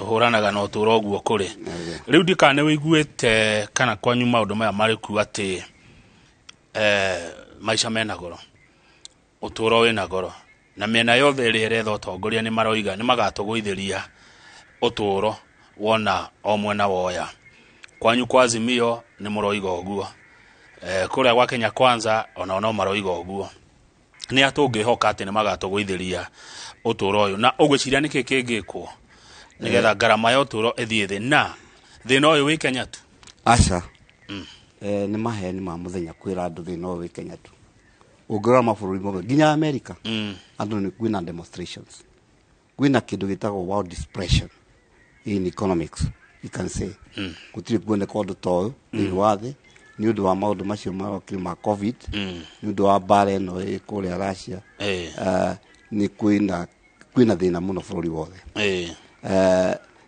tuhuranaga no turoguo kuri riu ndikane wiguite kana kwanyu maundu maya mari ku ati maisha mena goro uturo wina goro na mena yothe ri retho utongoria ni maroiga ni magatuguithiria uturo wona o mwena woya kwanyu kwa Azimio ni muroiga oguo kuria gwa Kenya Kwanza ona maroiga oguo ni atungihoka ati ni magatuguithiria uturo uyu na ugwiciria niki kingikwo nigetha garama ya uturo ithie thi na thina uyu wi Kenya tu aca ni maheni ma muthenya kwira andu thina uyu wi Kenya tu ungirora mabũrũri mothe nginya America andu ni kwina demonstrations kwina kindu gitagwo world depression in economics you can say gutiri kuoneka undu toyo ni wathi ni undu wa maundu macio marokire ma covid ni undu wa bara ino ikuria Russia ni kwina thina muno bũrũri wothe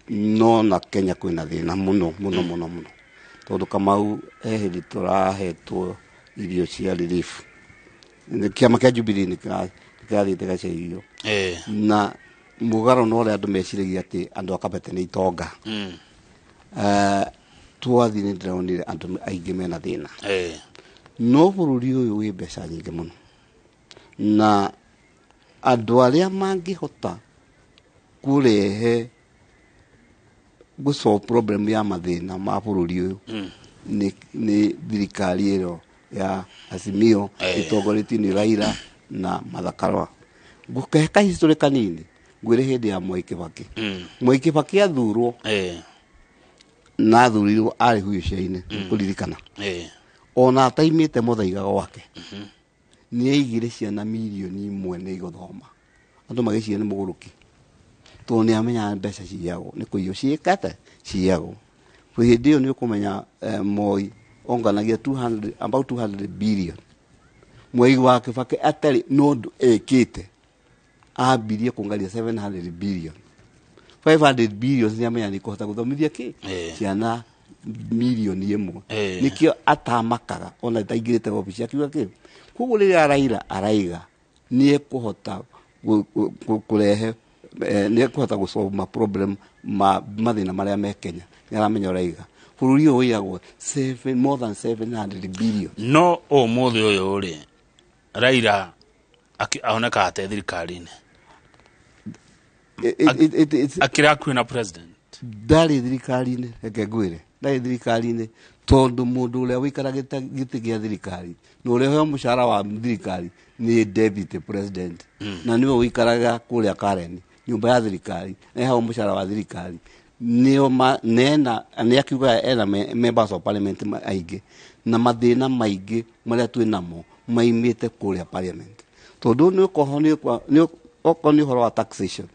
no na Kenya kwina thina muno tondu Kamau hindi turahetwo irio cia relief kiama kia Jubilee nikathite gacerio na mugaro no ria andu meciragia ati andu akabete ni itonga twathi ni ndiraonire andu aingi mena thina no bururi uyu wi mbeca nyingi muno na andu aria mangihota kurehe gusolve problem ya mathina ma bururi uyu ni thirikari iro ya Azimio itongoretio ni Raila na Martha Karua gukeka history kanini ngwire hindi ya Mwai Kibaki athurwo na athurirwo ari huicaine kuririkana ona ataimite muthaiga gwake ni aigire ciana milioni 1 ni iguthoma andu magiciria ni muguruki to ni amenya mbeca ciago ni kuiyo ciikate ciago hindi yo ni ukumenya Moi onganagia about 200 billion Mwai wa Kibaki atari nondu ekite ambirie kungaria 700 billion 500 billion ni amenya ni kuhota guthomithia ki ciana milioni 1 nikio atamakaga ona taigirite ofisi akiuga ki kugu riria Raila araiga ni ekuhota kurehe ni ekuhota gusolve ma problem mathina maria me Kenya ni aramenya Raila bururi uyu yagwo more than 700 billion no o muthe uyu uri Raila aoneka ate thirikari-ini akira kwina president dari thirikari-ini eke ngwire dari thirikari-ini tondu mundu uria wikara giti gia thirikari no uria he mushara wa thirikari ni deputy president na niwe wikaraga kuria Karen nyumba ya thirikari na he mushara wa thirikari nio nena ni akiuga ena members of parliament aingi na mathina maingi maria twinamo maimite kuria parliament tondu ni ukoni horo wa taxation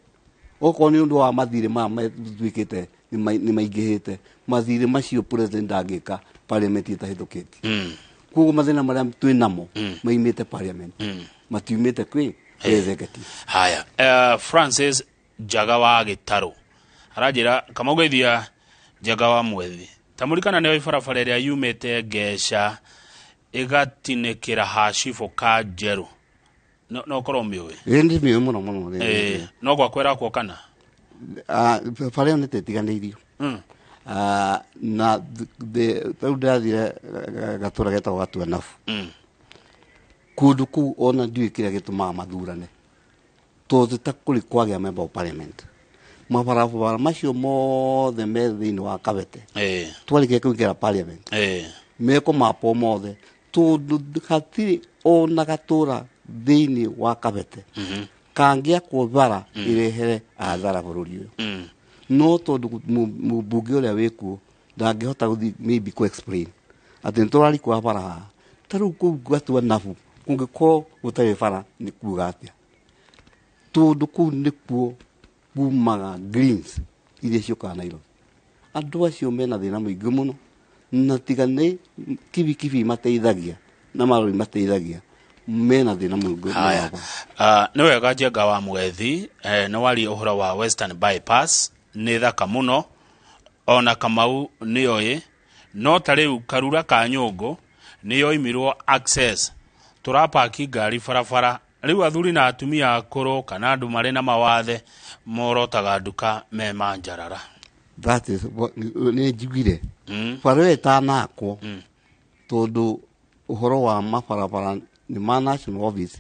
ukoni undu wa mathire ma twikite ni maingihite mathire macio president agika parliament itahithukite kugu mathina maria twinamo maimite parliament matiumite kwi executive haya Francis Jagawa Gitaru arajira kama ugeithia Jagawa Mwethi tamurikana ni ibarabara iria yumite Gesha igatinekira hashifo ka Jeru no korwo miwe ndi miwe muno no gwakwera kwa kana pale on tetiganirio na ndathire gatura getagwo gatua nafu kundu ku ona ndiwe kira gituma mathurane to tutakuri kwagia member of parliament mabarabara macio mothe me thiini wa Kabete twarike kuingira parliament meko mapo mothe tondu hatiri ona gatura thiini wa Kabete kangia kubara irehere athara bururi uyu no tondu mubunge uria wiku ndangihota guthi maybe ku explain ati nturari kwa bara taru ku gatua nafu kungiko gutari bara ni kuga atia tondu ku nikuo bumaga greens iria ciokaga Nairobi andu acio mena thina muingi muno na tigane kibi mateithagia na marori mateithagia mena thina muingi no wega Jagawa Mwethi no wali uhoro wa Western bypass ni thaka muno ona Kamau ni oye no tariu Karura ka Nyungu ni yo imirwo access turapaki ngari farafara riu athuri na atumia akuru kana andu mari na mawathe morotaga nduka me manjarara. That is ni njiguire bara itanakwo tondu uhoro wa mabarabara ni ma national office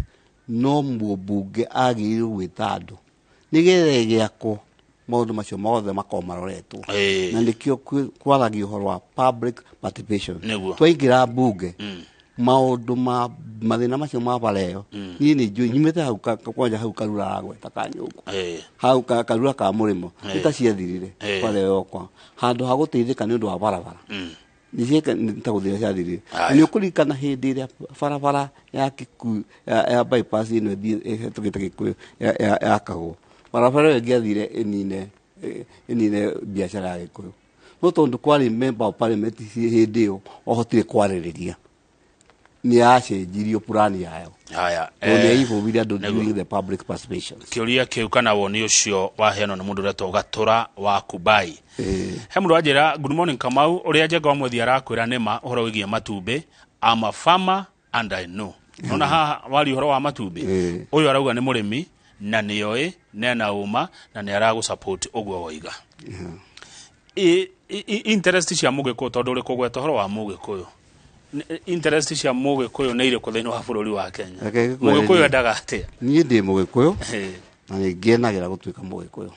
no mbunge agiriirwo gwita andu nigetha giakwo maundu macio mothe makomaroretwo na nikio kwaragio uhoro wa public participation twaingira mbunge maundu mathina macio ma bareo ni njui nyimete hau kwanja hau karura agweta kanyungu hau karura ka murimo itaciathirire bareo kwa handu ha guteithika ni undu wa barabara nijeka nitaguthira ciathirire ni ukurikana hindi iria barabara ya kiku ya bypass ino tugita gikuyu ya kago barabara ngiathire inine biashara ya gikuyu no tondu kwari member of parliament hindi yo ohotire kwaririria ni acenjirio plani yayo. Haya. During the public participation. Kiuria kiu kana woni ucio waheano na mundu reto gatura wa Kubai. He mundu ajira good morning Kamau uria njega omwethi arakwira nima uhoro wigie matumbi I'm a farmer and I know. Nona ha wali uhoro wa matumbi. Uyu arauga ni murimi na nioi nena uma na ni aragu support ogwo woiga. Interest cia mugiko tondu uri kugweta uhoro wa mugikuyu. Interest cia mugikuyu ni ire kuthini wa bururi wa Kenya. Mugikuyu endaga atia? Ni ndi mugikuyu na ngiendagira gutuika mugikuyu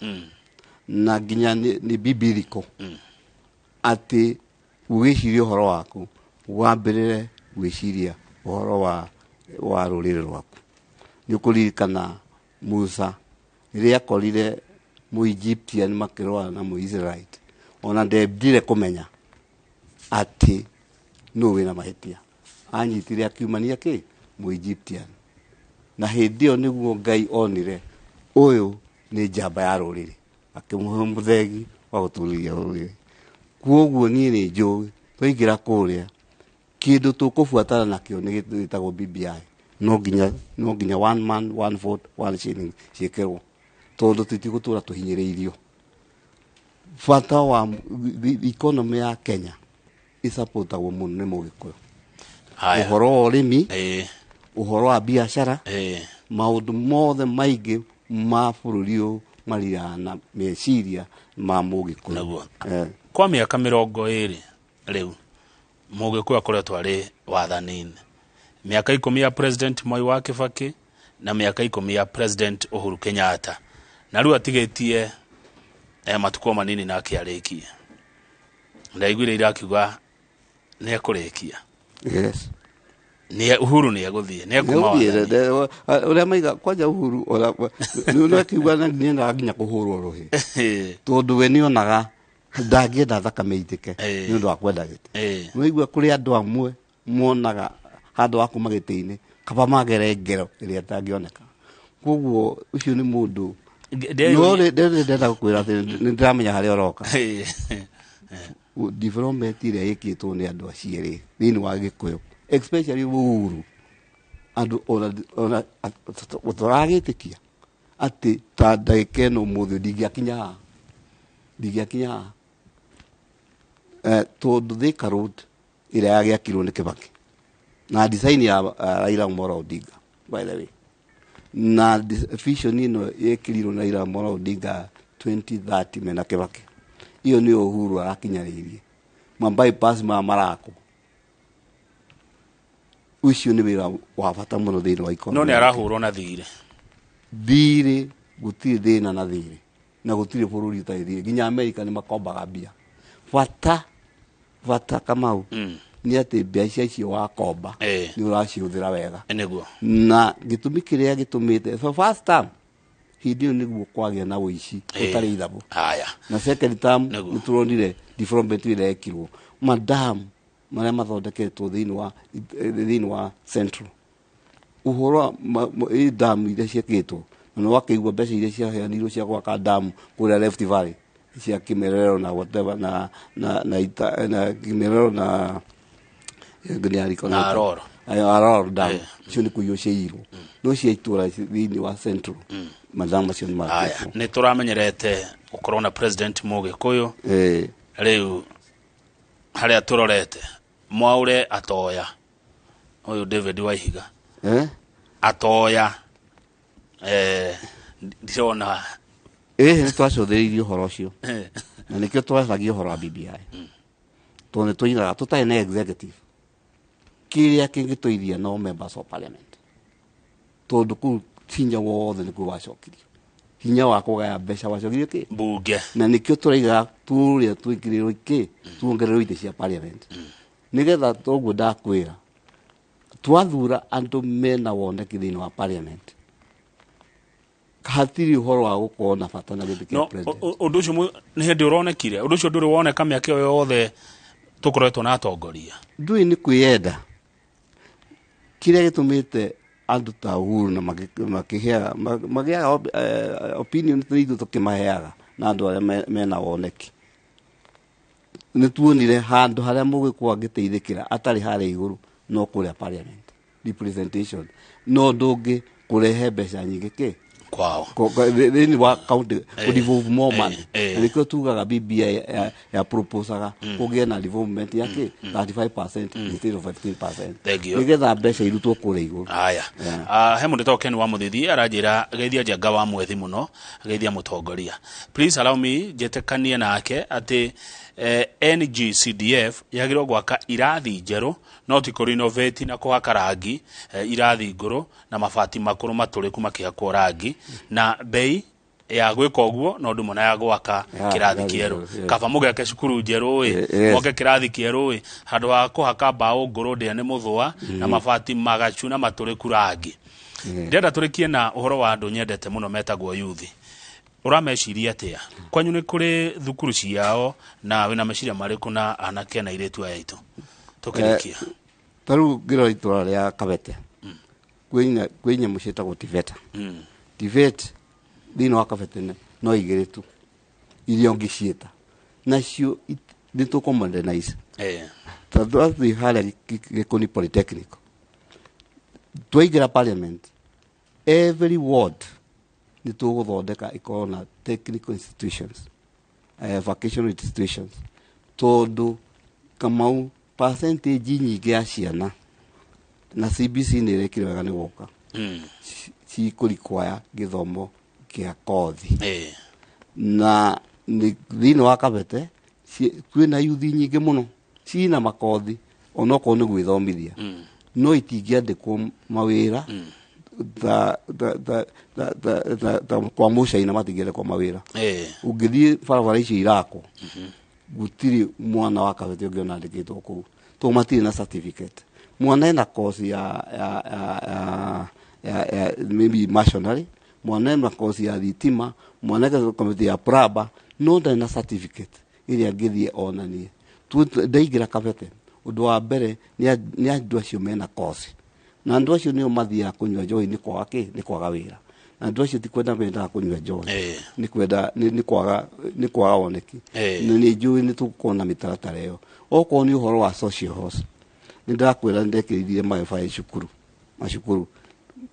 na nginya ni bibiliko ati wicirie uhoro waku wambirire wiciria uhoro wa rurire rwaku ni kuririkana Musa riria akorire mu Egyptian makirwa na mu Israelite ona ndebire kumenya ati no wina mahitia anyitire akiumania ki mu Egyptian na hindi yo niguo Ngai onire uyu ni njamba ya ruriri akimuhe muthegi wa guturia ruriri kuoguo ni njui twaingira kuria kindu tukufuatana nakio ni gitagwo BBI no nginya one man one vote one shilling ciekero tondu tutigutura tuhinyiriirio bata wa economy ya Kenya isapotagwo muno ni mugikuyu uhoro wa urimi uhoro wa biashara maundu mothe maingi ma bururi marina meciria ma mugikuyu kwa miaka 20 riu mugikuyu akoretwo ari wathanini miaka 10 ya president Moi wa Kibaki na miaka 10 ya president Uhuru Kenyatta na riu atigetie matuko manini na akiarikie ndaiguire irakiuga ni ekurikia. Yes. Ni Uhuru ni aguthie ni ekuma ora maiga kwanja Uhuru ora no akiuga na nginya kuhurwo rohi tondu we ni onaga ndagienda thakame itike ni undu wa kwenda gite no igua kuri andu amwe muonaga handu wa kuma gite-ini kaba magere ngero iria tangioneka koguo ucio ni mundu no ndenda gukwira ati ni ndiramenya hari oroka development ile ikitwo ni andu acieri thini wa gikuyu especially Uhuru andu ona utoragitikia ati ta ndagikeno muthu ndigiakinya tondu Thika Road ile yagiakirwo ni Kibaki na design ya Raila Amolo Odinga by the way na vision ino yekirirwo na Raila Amolo Odinga 2030 mena Kibaki iyo ni Uhuru arakinyaririe bypass marako ucio ni wira wa bata muno thini wa economy no ni arahurwo na thiri gutiri thina na thiri na gutiri bururi ta thiri nginya America ni makombaga bia bata Kamau ni ati biacara icio wa komba ni uraciuthira wega eneguo na gitumi kiria gitumite for first time hindi niguo kwagia na uici utari ithabu haya na second term nituronire development ile ekirwo madam maria mathondeketwo thini wa central uhoro dam ile ciekitwo no wakeigwa mbeca ile ciaheanirwo cia gwaka dam kuria Rift Valley cia Kimerero na whatever na Kimerero na na Aroro dam cio ni kuyo ciirwo no cia itura thini wa central madam cio ni haya ni turamenyerete ukorwo na president mugikuyu riu haria turorete Mwaure atoya uyu David Waihiga atoya ndĩrona nĩ twacũthĩrĩirie ũhoro ũcio na nĩkĩo twaragia ũhoro wa BBI tondũ nĩtũinaga tũtarĩ na executive kĩrĩa kĩngĩtũithia no members of parliament tondũ kũu hinya wothe nĩkuo wacokirio hinya wa kũgaya mbeca wacokirio kĩ mbunge na nĩkĩo tũraiga tũrĩa twĩkĩrĩrwo kĩ tuongererwo itĩ cia parliament nĩgetha toguo ndakwĩra twathura andũ mena woneki thĩinĩ wa parliament hatirĩ ũhoro wa gũkorwo na bata na gĩtĩ kĩa president ũndũ ũcio nĩ hĩndĩ ũronekire ũndũ ũcio ndũrĩ woneka mĩaka ĩyo yothe tũkoretwo na atongoria ndũĩ nĩ kwĩyenda kĩrĩa gĩtũmĩte andũ ta Uhuru na magĩaga opinion ithuĩ tũkĩmaheaga na andũ arĩa mena woneki nĩ tuonire handũ harĩa mũgĩkwo angĩteithĩkĩra atarĩ harĩa igũrũ no kũrĩa parliament representation no ndũngĩ kũrehe mbeca nyingĩ kĩ kwao thĩinĩ wa county devolve more money na nĩkĩo tugaga BBI ya proposaga kũgĩe na development ya kĩ 35% instead of 15% nĩgetha mbeca irutwo kũrĩa igũrũ aya he mũndũ to Ken wa Mũthithi aranjĩra geithia Njenga wa Mwethi mũno geithia mũtongoria please allow me njetekanie nake atĩ NGCDF yagĩrĩirwo gwaka irathi njerũ no ti kũrenovate na kũhaka rangi irathi ngũrũ na mabati makũrũ matũrĩku makĩhakwo rangi na bei ya gwĩka ũguo no ndũmwe na ya gwaka kĩrathi kĩerũ kaba mũgeke cukuru njerũ moke kĩrathi kĩerũ handũ ha kũhaka mbaũ ngũrũ ndĩa nĩ mũthũa na mabati magacu na matũrĩku rangi ndĩrenda tũrĩkie na ũhoro wa andũ nyendete mũno metagwo yuthi ũrameciria atĩa kwanyu nĩ kũrĩ thukuru ciao na wĩna meciria marĩkũ na anake na airĩtu aya aitũ tũkĩrĩkia tarĩu ngĩrora itũra rĩa Kabete kwĩ nyamũ ciĩtagwo TVET TVET thĩinĩ wa Kabete no igĩrĩ tu iria ũngĩciĩta nacio nĩ tũkũmodernize tũrathiĩ harĩa Gĩkũni Polytechnic twaingĩra parliament every ward nĩ tũgũthondeka ikorwo na technical institutions vocational institutions tondũ Kamau percentage nyingĩ ya ciana na CBC nĩ ĩrekire wega nĩ gũka cikũrikwaya gĩthomo kĩa kothi na thĩinĩ wa Kabete kwĩna yuthi nyingĩ mũno cina makothi onokorwo nĩ gwĩthomithia no itingĩandĩkwo mawĩra kwa mũcaina matingĩandĩkwo mawĩra ũngĩthiĩ barabara icio irakwo gũtirĩ mwana wa Kabete ũngĩona andĩkĩtwo kũu tondũ matirĩ na certificate mwana ena course ya maybe machinery mwana ena course ya thitima mwana ena course ya plumber no ndarĩ na certificate ĩrĩa angĩthiĩ onanie ndaingĩra Kabete ũndũ wa mbere nĩ andũ acio mena course na andũ acio nĩo mathiaga kũnyua njohi nĩ kwaga kĩ nĩ kwaga wĩra na andũ acio ti kwenda mendaga kũnyua njohi nĩ kwenda nĩ kwaga woneki na nĩ njũĩ nĩ tũgũkorwo na mĩtaratara ĩyo okorwo nĩ ũhoro wa social house nĩ ndakwĩra nĩ ndekĩrithie wifi macukuru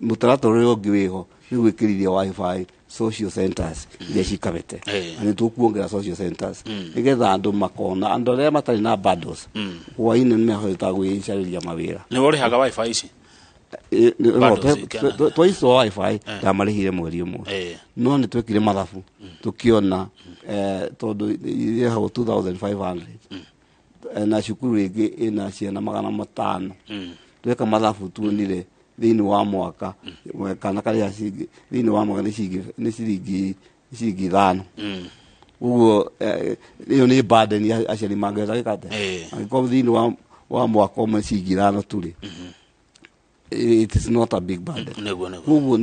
mũtaratara ũrĩa ũngĩ wĩho nĩ gwĩkĩrithia wifi social centers iria ci Kabete na nĩ tũkuongerera social centers nĩgetha andũ makona andũ arĩa matarĩ na bundles hwainĩ nĩ mahota gwĩcarĩria mawĩra nĩ ũrĩhaga wifi ici twaicwo wifi ndamarĩhire mweri ũmwe no nĩ twekire mathabu tũkĩona tondũ irĩhagwo 2500 na cukuru ĩngĩ ĩna ciana 500 tweka mathabu tuonire thĩinĩ wa mwaka kana karĩa thĩinĩ wa mwaka nĩ ciringi 5 ũguo ĩyo nĩ burden aciari mangĩhota gwĩka atĩa angĩkorwo thĩinĩ wa mwaka ũmwe ciringi 5 tũrĩ it is not a big burden ũguo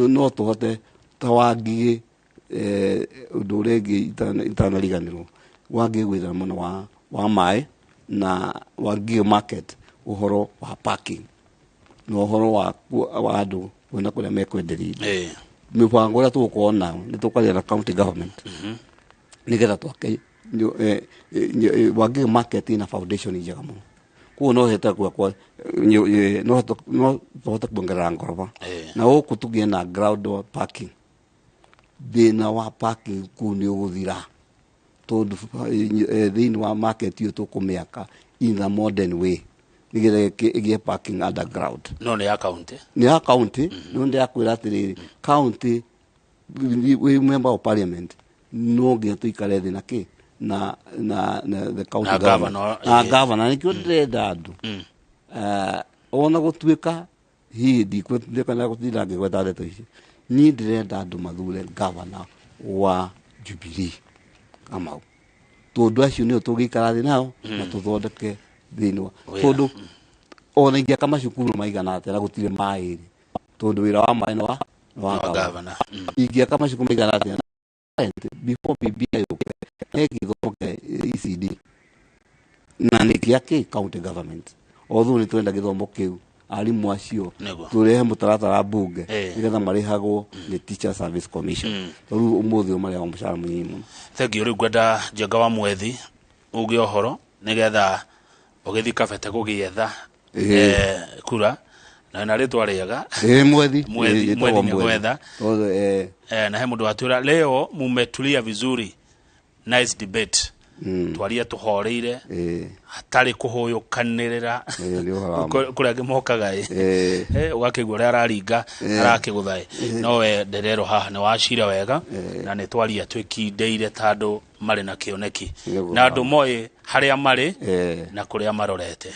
no tũhote ta Wangigĩ ũndũ ũrĩa ĩngĩ itanariganĩrwo Wangigĩ gwĩthana mũno wa maĩ na Wangigĩ market ũhoro wa parking na ũhoro wa andũ kwona kũrĩa mekwenderia mĩbango ũrĩa tũgũkorwo nao nĩ tũkwaria na county government nĩgetha twake Wangigĩ market ĩna foundation njega mũno kuo no heta kwa no tũhote kuongerera ngoroba na gũkũ tũgĩe na ground parking thĩna wa parking kũu nĩ ũgũthira tondũ thĩinĩ wa market ĩyo tũkũmĩaka in a modern way nigere igie parking underground no ne ya county ni ya county no ndi akwira atiri county we member of parliament no nginya tuikare thĩ na the county Na governor governor nikio ndirenda andu ona gutuika hihi ndikwendeka na gutira ngigweta ndeto ici ni ndirenda andu mathure governor wa Jubilee Kamau tondu acio nio tugikara thĩ nao na tuthondeke thĩinĩ tondu ona ingia kama cukuru maigana atĩa na gutire maĩ tondu wira wa maĩ no wa governor ingia kama cukuru maigana atĩa before BBI githomo ECD na nikiake county government although ni twenda githomo kiu arimu acio turehe mutaratara bunge nigetha marihagwo ni Teacher Service Commission tondu umuthi umare wa mushara munyimu thank you rigwenda Njenga wa Mwethi ugi ohoro nigetha ugithi Kabete gugietha kura na ritwa riega Mwethi ni gwetha na he mundu atwira leo mumetulia vizuri nice debate twaria tuhoreire hatari kuhuyukanirira kuria ngimokaga ugakigwa ria araringa arakiguthae no we nderero haha ni wacira wega na ni twaria twikindeire tandu mari na kioneki na andu moi haria mari na kuria marorete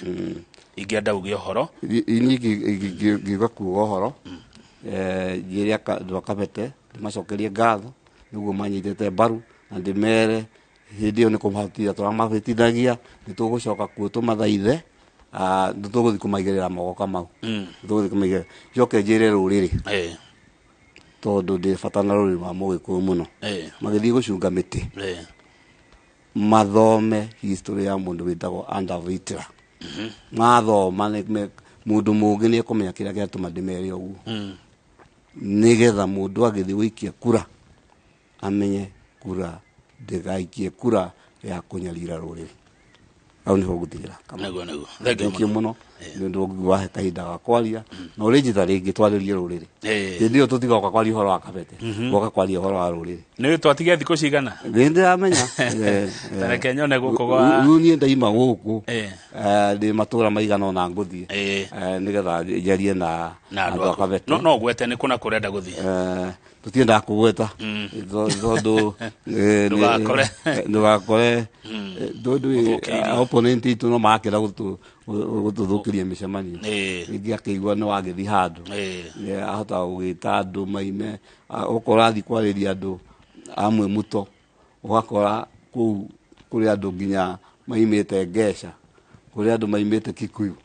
ingenda ugi ohoro ini giga kuga ohoro giria Kabete macokerie ngatho niguo manyitete mbaru na ndimere hindi yo ni kumhatira twamatithagia nitugucoka kuo tumathaithe nituguthi kumaigerera mogoka mau nituguthi kumaigerera joke njire ruriri tondu ndi fatana ruriri ma Mugikuyu muno magithi gucunga miti mathome history ya mundu witagwo Andavitira mathoma ni mundu mungi ni kumenya kira kia tumadimeri oguo nigetha mundu agithi wikia kura amenye kura ndegaikie kura ya kunyarira ruriri au ni hogutira nego thank you muno ndu wahe kahinda ga kwaria na urijita ringi twaririe ruriri ndio tutigoka kwaria horo wa Kabete goka kwaria horo wa ruriri ni twatige thiko cigana ndi amenya tareke nyone gukogwa ni ndaima guku ndi matura maigana ona nguthie nigetha njarie na andu a Kabete no gwete ni kuna kurenda guthie tutienda kugweta tondu ndugakore tondu opponent itu no makira gututhukiria micemanio ingi akigwa no agithi handu ahota gugita andu maime ukora thi kwariria andu amwe muto ugakora kuri andu nginya maimite Ngesha kuri andu maimite Kikuyu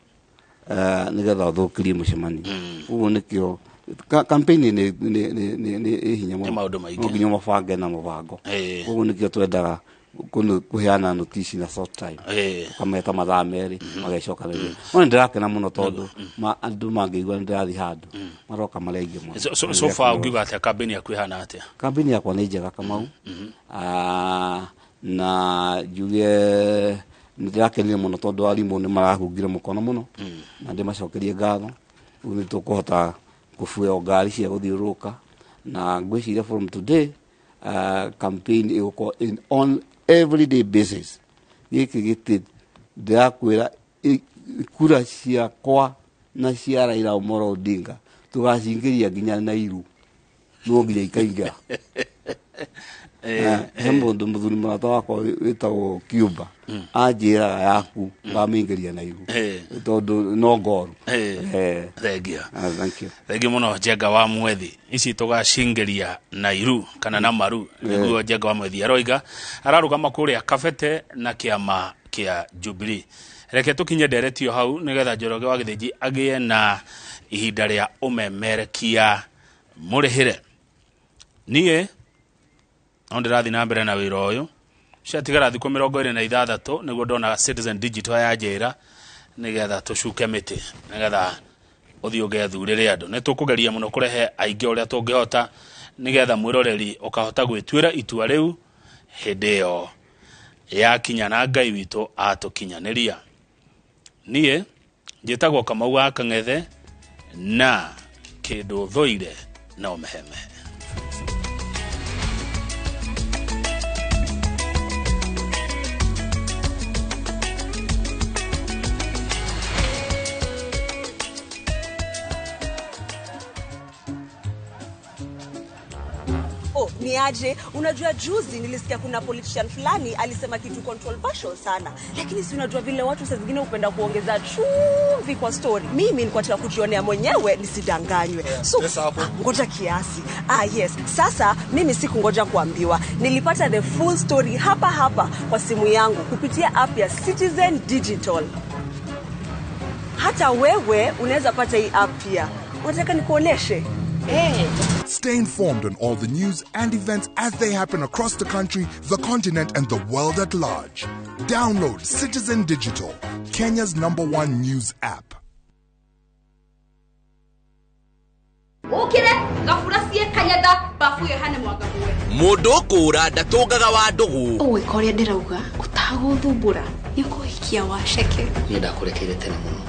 nigetha uthukirie micemanio uguo nikio campaign ni hinya mo maundu maingi nginya mabange na mubango uguo nikio twendaga kuheana notice na short time kama eta mathaa meri magacoka riri ona ndirakena muno tondu andu mangeigwa ndirathi handu maroka marengi muno so far ugiuga atia campaign yaku ihana atia campaign yakwa ni njega Kamau na juge ndirakenire muno tondu arimu ni marahungire mukono muno na ndimacokerie ngatho ugu tukuhota kufuya ngari cia guthiuruka na ngwiciria from today campaign iguko on everyday basis giki giti ndakwira kura cia kwa na cia Raila Amolo Odinga tugacingiria nginya Nairu no nginya ikaingira mundu muthuri murata wakwa witagwo Cuba anjiraga yaku ngamingiria Nairu tondu no ngoru thank you muno Njenga wa Mwethi ici tugacingiria Nairu kana na Maru niguo Njenga wa Mwethi aroiga ararugama kuria Kabete na kiama kia Jubilee reke tukinye nderetio hau nigetha Njoroge wa Githiji agie na ihinda ria umemerekia murihire nie ondirathi na mbere na wira uyu ciatigara thiko 26 niguo ndona Citizen Digital ya njira nigetha tucuke miti nigetha uthio gethurire andu ne tukugeria muno kurehe aingi uria tungihota nigetha mwiroreri ukahota gwitwira itua riu hindi yo ya kinya na Ngai witu atukinyaniria nie njitagwo Kamau wa Kang'ethe na kindu thoire na umeheme. Ni aje, unajua juzi nilisikia kuna politician fulani alisema kitu controversial sana. Lakini si unajua vile watu saa zingine upenda kuongeza chumvi kwa story. Mimi nilikuwa nataka kujionea mwenyewe nisidanganywe. So, ngoja kiasi. Yes. Sasa mimi sikungoja kuambiwa. Nilipata the full story hapa kwa simu yangu kupitia app ya Citizen Digital. Hata wewe unaweza pata hii app pia. Unataka nikuoneshe? Stay informed on all the news and events as they happen across the country, the continent, and the world at large. Download Citizen Digital, Kenya's #1 news app. Ukire gafurasie kanyada bafu yohane mwagabuwe mundu kura ndatungaga wa ndugu owe koria ndirauga utaguthumbura nikuhikia waceke ni ndakurekeire tene muno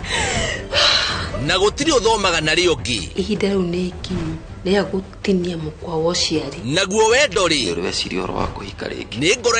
na gutiri uthomaga na rio ngi ihinda riu ni kinyu ria gutinia mukwa wa uciari naguo wendo ri uri weciria oro wa kuhika ringi ni ngoro